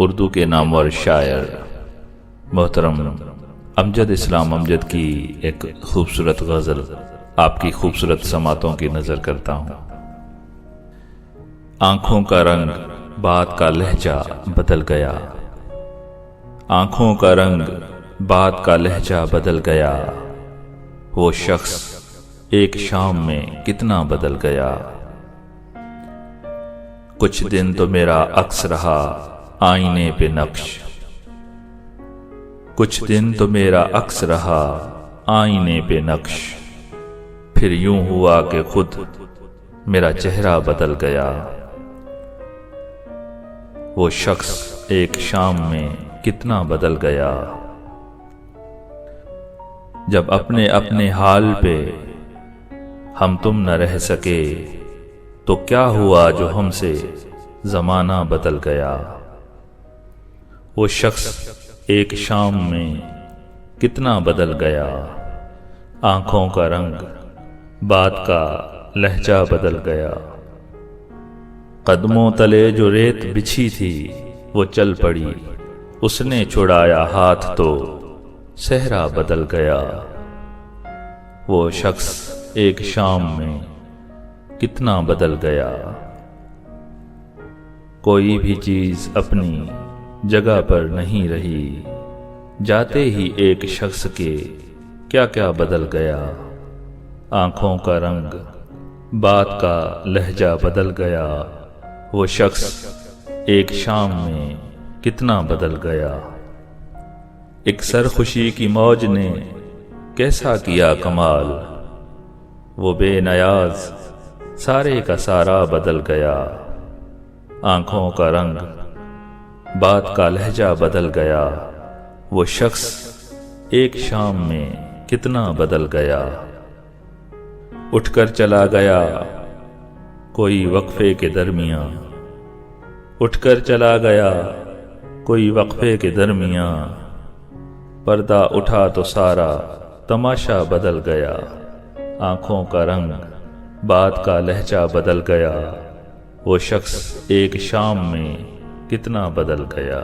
उर्दू के नामवर शायर मोहतरम अमजद इस्लाम अमजद की एक खूबसूरत गज़ल आपकी खूबसूरत समातों की नज़र करता हूँ। आँखों का रंग बात का लहजा बदल गया, आँखों का रंग बात का लहजा बदल गया, वो शख्स एक शाम में कितना बदल गया। कुछ दिन तो मेरा अक्स रहा आईने पे नक्श, कुछ दिन तो मेरा अक्स रहा आईने पे नक्श, फिर यूं हुआ कि खुद मेरा चेहरा बदल गया। वो शख्स एक शाम में कितना बदल गया। जब अपने अपने हाल पे हम तुम न रह सके, तो क्या हुआ जो हमसे जमाना बदल गया। वो शख्स एक शाम में कितना बदल गया। आंखों का रंग बात का लहजा बदल गया। कदमों तले जो रेत बिछी थी वो चल पड़ी, उसने छुड़ाया हाथ तो सहरा बदल गया। वो शख्स एक शाम में कितना बदल गया। कोई भी चीज अपनी जगह पर नहीं रही, जाते ही एक शख्स के क्या क्या बदल गया। आंखों का रंग बात का लहजा बदल गया। वो शख्स एक शाम में कितना बदल गया। एक सरखुशी की मौज ने कैसा किया कमाल, वो बेनयाज सारे का सारा बदल गया। आंखों का रंग बात का लहजा बदल गया। वो शख्स एक शाम में कितना बदल गया। उठकर चला गया कोई वक्फे के दरमियां, उठकर चला गया कोई वक्फे के दरमियां, पर्दा उठा तो सारा तमाशा बदल गया। आंखों का रंग बात का लहजा बदल गया। वो शख्स एक शाम में कितना बदल गया।